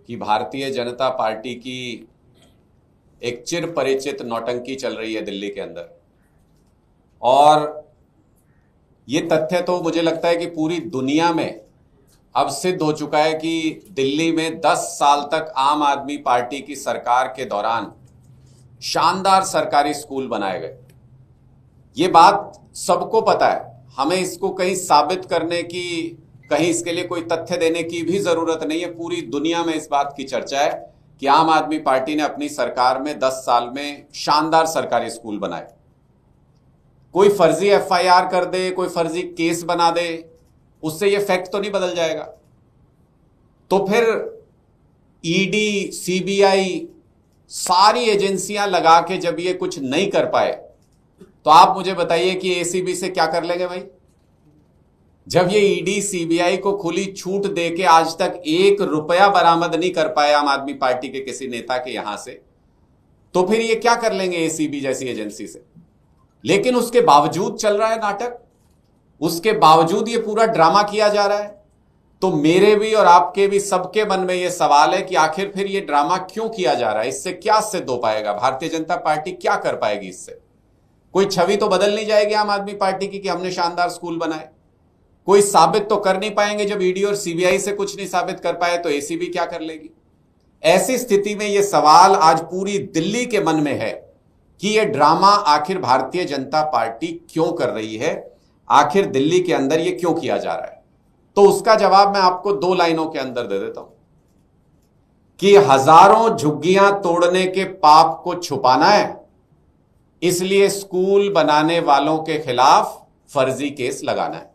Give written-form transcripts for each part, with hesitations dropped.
कि भारतीय जनता पार्टी की एक चिर परिचित नौटंकी चल रही है दिल्ली के अंदर। और ये तथ्य तो मुझे लगता है कि पूरी दुनिया में अब सिद्ध हो चुका है कि दिल्ली में 10 साल तक आम आदमी पार्टी की सरकार के दौरान शानदार सरकारी स्कूल बनाए गए। ये बात सबको पता है, हमें इसको कहीं साबित करने की, कहीं इसके लिए कोई तथ्य देने की भी जरूरत नहीं है। पूरी दुनिया में इस बात की चर्चा है कि आम आदमी पार्टी ने अपनी सरकार में 10 साल में शानदार सरकारी स्कूल बनाए। कोई फर्जी एफआईआर कर दे, कोई फर्जी केस बना दे, उससे ये फैक्ट तो नहीं बदल जाएगा। तो फिर ईडी, सीबीआई, सारी एजेंसियां लगा के जब ये कुछ नहीं कर पाए तो आप मुझे बताइए कि एसीबी से क्या कर लेंगे भाई। जब ये ईडी सीबीआई को खुली छूट दे के आज तक 1 रुपया बरामद नहीं कर पाए आम आदमी पार्टी के किसी नेता के यहां से, तो फिर ये क्या कर लेंगे एसीबी जैसी एजेंसी से। लेकिन उसके बावजूद चल रहा है नाटक, उसके बावजूद ये पूरा ड्रामा किया जा रहा है। तो मेरे भी और आपके भी, सबके मन में ये सवाल है कि आखिर फिर ये ड्रामा क्यों किया जा रहा है, इससे क्या सिद्ध हो पाएगा, भारतीय जनता पार्टी क्या कर पाएगी इससे। कोई छवि तो बदल नहीं जाएगी आम आदमी पार्टी की कि हमने शानदार स्कूल बनाए। कोई साबित तो कर नहीं पाएंगे। जब ईडी और सीबीआई से कुछ नहीं साबित कर पाए तो एसीबी क्या कर लेगी। ऐसी स्थिति में यह सवाल आज पूरी दिल्ली के मन में है कि यह ड्रामा आखिर भारतीय जनता पार्टी क्यों कर रही है, आखिर दिल्ली के अंदर यह क्यों किया जा रहा है। तो उसका जवाब मैं आपको 2 लाइनों के अंदर दे देता हूं कि हजारों झुग्गियां तोड़ने के पाप को छुपाना है, इसलिए स्कूल बनाने वालों के खिलाफ फर्जी केस लगाना है।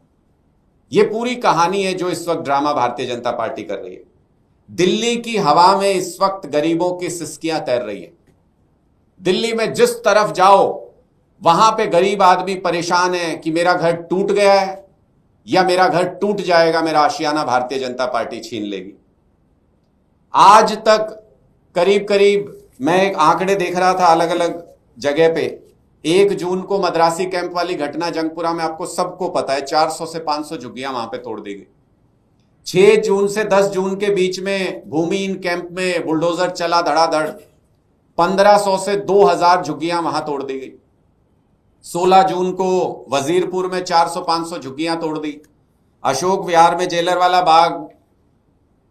यह पूरी कहानी है जो इस वक्त ड्रामा भारतीय जनता पार्टी कर रही है। दिल्ली की हवा में इस वक्त गरीबों की सिसकियां तैर रही है। दिल्ली में जिस तरफ जाओ वहां पे गरीब आदमी परेशान है कि मेरा घर टूट गया है या मेरा घर टूट जाएगा, मेरा आशियाना भारतीय जनता पार्टी छीन लेगी। आज तक करीब करीब मैं एक आंकड़े देख रहा था अलग अलग जगह पे, 1 जून को मद्रासी कैंप वाली घटना जंगपुरा में, आपको सबको पता है 400 से 500 झुग्गियां वहां पे तोड़ दी गई। 6 जून से 10 जून के बीच में भूमिहीन कैंप में बुलडोजर चला धड़ाधड़, 1500 से 2000 झुग्गियां वहां तोड़ दी गई। 16 जून को वजीरपुर में 400-500 झुग्गियां तोड़ दी। अशोक विहार में जेलर वाला बाग,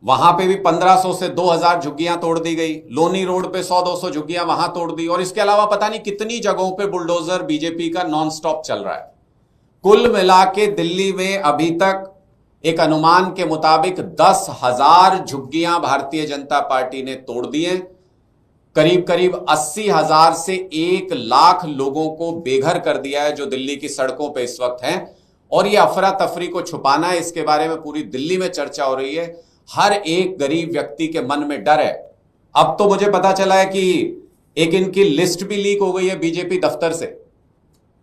वहां पे भी 1500 से 2000 झुग्गियां तोड़ दी गई। लोनी रोड पे 100-200 झुग्गियां वहां तोड़ दी। और इसके अलावा पता नहीं कितनी जगहों पे बुलडोजर बीजेपी का नॉन स्टॉप चल रहा है। कुल मिला के दिल्ली में अभी तक एक अनुमान के मुताबिक 10,000 झुग्गियां भारतीय जनता पार्टी ने तोड़ दी हैं। करीब करीब 80,000 से 1 लाख लोगों को बेघर कर दिया है जो दिल्ली की सड़कों पे इस वक्त हैं। और ये अफरा तफरी को छुपाना है, इसके बारे में पूरी दिल्ली में चर्चा हो रही है। हर एक गरीब व्यक्ति के मन में डर है। अब तो मुझे पता चला है कि एक इनकी लिस्ट भी लीक हो गई है बीजेपी दफ्तर से,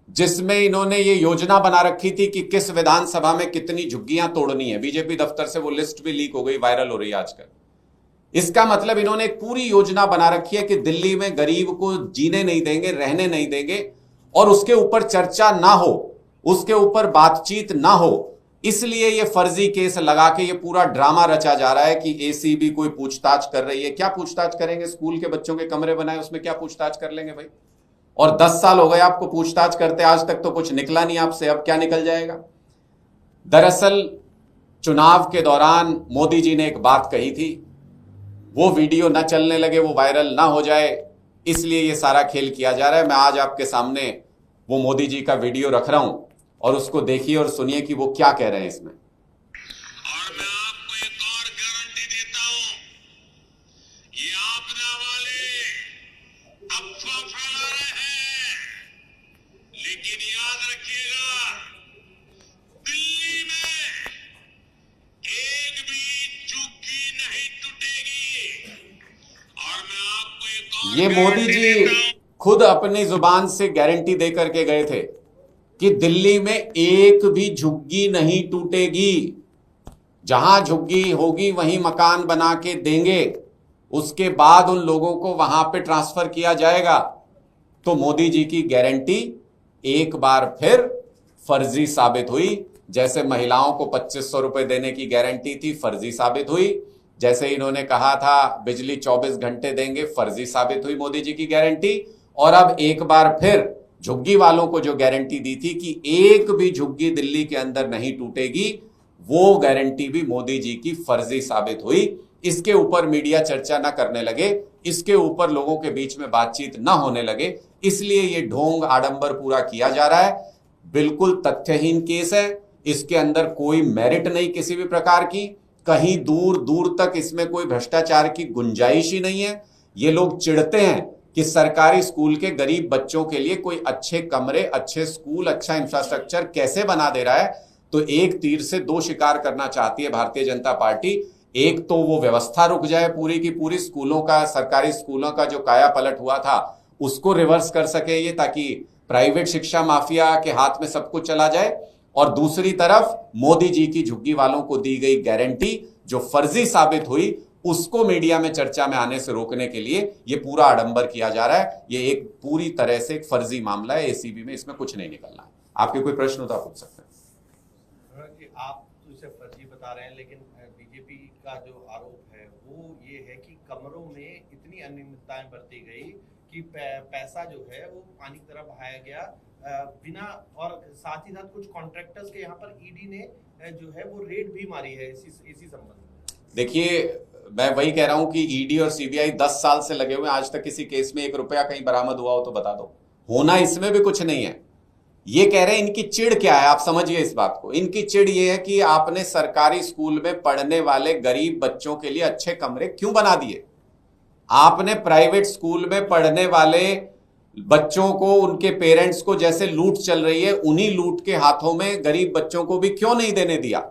जिसमें इन्होंने ये योजना बना रखी थी कि किस विधानसभा में कितनी झुग्गियां तोड़नी है। बीजेपी दफ्तर से वो लिस्ट भी लीक हो गई, वायरल हो रही है आजकल। इसका मतलब इन्होंने एक पूरी योजना बना रखी है कि दिल्ली में गरीब को जीने नहीं देंगे, रहने नहीं देंगे, और उसके ऊपर चर्चा ना हो, उसके ऊपर बातचीत ना हो। इसलिए ये फर्जी केस लगा के ये पूरा ड्रामा रचा जा रहा है कि एसीबी कोई पूछताछ कर रही है। क्या पूछताछ करेंगे? स्कूल के बच्चों के कमरे बनाए, उसमें क्या पूछताछ कर लेंगे भाई। और 10 साल हो गए आपको पूछताछ करते, आज तक तो कुछ निकला नहीं आपसे, अब क्या निकल जाएगा। दरअसल चुनाव के दौरान मोदी जी ने एक बात कही थी, वो वीडियो न चलने लगे, वो वायरल ना हो जाए, इसलिए ये सारा खेल किया जा रहा है। मैं आज आपके सामने वो मोदी जी का वीडियो रख रहा हूं और उसको देखिए और सुनिए कि वो क्या कह रहे हैं इसमें। और मैं आपको एक और गारंटी देता हूं, ये आपना वाले अफवाह फैला रहे हैं, लेकिन याद रखिएगा दिल्ली में एक भी झुग्गी नहीं टूटेगी। और मैं आपको एक और ये मोदी जी खुद अपनी जुबान से गारंटी दे करके गए थे कि दिल्ली में एक भी झुग्गी नहीं टूटेगी। जहां झुग्गी होगी वहीं मकान बना के देंगे, उसके बाद उन लोगों को वहां पे ट्रांसफर किया जाएगा। तो मोदी जी की गारंटी एक बार फिर फर्जी साबित हुई। जैसे महिलाओं को 2500 रुपए देने की गारंटी थी, फर्जी साबित हुई। जैसे इन्होंने कहा था बिजली 24 घंटे देंगे, फर्जी साबित हुई मोदी जी की गारंटी। और अब एक बार फिर झुग्गी वालों को जो गारंटी दी थी कि एक भी झुग्गी दिल्ली के अंदर नहीं टूटेगी, वो गारंटी भी मोदी जी की फर्जी साबित हुई। इसके ऊपर मीडिया चर्चा ना करने लगे, इसके ऊपर लोगों के बीच में बातचीत ना होने लगे, इसलिए ये ढोंग आडंबर पूरा किया जा रहा है। बिल्कुल तथ्यहीन केस है, इसके अंदर कोई मेरिट नहीं किसी भी प्रकार की, कहीं दूर दूर तक इसमें कोई भ्रष्टाचार की गुंजाइश ही नहीं है। ये लोग चिढ़ते हैं कि सरकारी स्कूल के गरीब बच्चों के लिए कोई अच्छे कमरे, अच्छे स्कूल, अच्छा इंफ्रास्ट्रक्चर कैसे बना दे रहा है। तो एक तीर से दो शिकार करना चाहती है भारतीय जनता पार्टी। एक तो वो व्यवस्था रुक जाए पूरी की पूरी, स्कूलों का, सरकारी स्कूलों का जो काया पलट हुआ था उसको रिवर्स कर सके ये, ताकि प्राइवेट शिक्षा माफिया के हाथ में सब कुछ चला जाए। और दूसरी तरफ मोदी जी की झुग्गी वालों को दी गई गारंटी जो फर्जी साबित हुई, उसको मीडिया में चर्चा में आने से रोकने के लिए ये पूरा आडंबर किया जा रहा है। ये एक पूरी तरह से एक फर्जी मामला है एसीबी में, इसमें कुछ नहीं निकलना है। आपके कोई प्रश्न हो तो आप पूछ सकते हैं। आप तो इसे फर्जी बता रहे हैं, लेकिन बीजेपी का जो आरोप है वो ये है कि कमरों में इतनी अनियमितताएं बरती गई कि पैसा जो है वो पानी की तरफ बहाया गया बिना, और साथ ही साथ कुछ कॉन्ट्रैक्टर्स के यहाँ पर ईडी ने जो है वो रेड भी मारी है इसी संबंध में। देखिए, मैं वही कह रहा हूं कि ईडी और सीबीआई 10 साल से लगे हुए, आज तक किसी केस में 1 रुपया कहीं बरामद हुआ हो तो बता दो। होना इसमें भी कुछ नहीं है। ये कह रहे हैं, इनकी चिढ़ क्या है, आप समझिए इस बात को। इनकी चिढ़ ये है कि आपने सरकारी स्कूल में पढ़ने वाले गरीब बच्चों के लिए अच्छे कमरे क्यों बना दिए। आपने प्राइवेट स्कूल में पढ़ने वाले बच्चों को, उनके पेरेंट्स को जैसे लूट चल रही है, उन्हीं लूट के हाथों में गरीब बच्चों को भी क्यों नहीं देने दिया।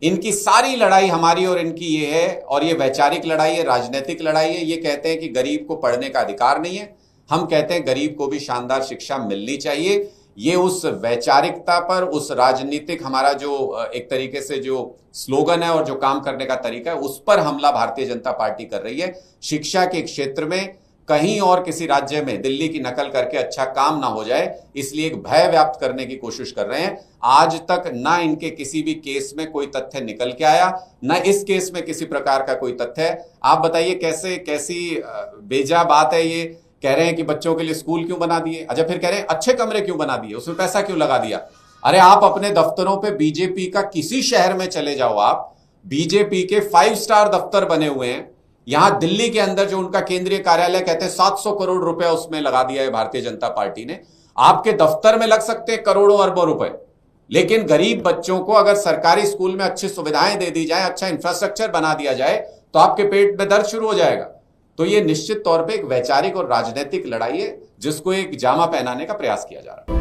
इनकी सारी लड़ाई हमारी और इनकी ये है, और ये वैचारिक लड़ाई है, राजनीतिक लड़ाई है। ये कहते हैं कि गरीब को पढ़ने का अधिकार नहीं है, हम कहते हैं गरीब को भी शानदार शिक्षा मिलनी चाहिए। ये उस वैचारिकता पर, उस राजनीतिक हमारा जो एक तरीके से जो स्लोगन है और जो काम करने का तरीका है, उस पर हमला भारतीय जनता पार्टी कर रही है। शिक्षा के क्षेत्र में कहीं और किसी राज्य में दिल्ली की नकल करके अच्छा काम ना हो जाए, इसलिए एक भय व्याप्त करने की कोशिश कर रहे हैं। आज तक ना इनके किसी भी केस में कोई तथ्य निकल के आया, ना इस केस में किसी प्रकार का कोई तथ्य है। आप बताइए कैसी बेजा बात है ये। कह रहे हैं कि बच्चों के लिए स्कूल क्यों बना दिए, अच्छा फिर कह रहे हैं अच्छे कमरे क्यों बना दिए, उसमें पैसा क्यों लगा दिया। अरे आप अपने दफ्तरों पे बीजेपी का किसी शहर में चले जाओ, आप बीजेपी के 5 स्टार दफ्तर बने हुए हैं। यहां दिल्ली के अंदर जो उनका केंद्रीय कार्यालय, कहते हैं 700 करोड़ रुपया उसमें लगा दिया है भारतीय जनता पार्टी ने। आपके दफ्तर में लग सकते हैं करोड़ों अरबों रुपए, लेकिन गरीब बच्चों को अगर सरकारी स्कूल में अच्छी सुविधाएं दे दी जाए, अच्छा इंफ्रास्ट्रक्चर बना दिया जाए, तो आपके पेट में दर्द शुरू हो जाएगा। तो ये निश्चित तौर पे एक वैचारिक और राजनीतिक लड़ाई है जिसको एक जामा पहनाने का प्रयास किया जा रहा है।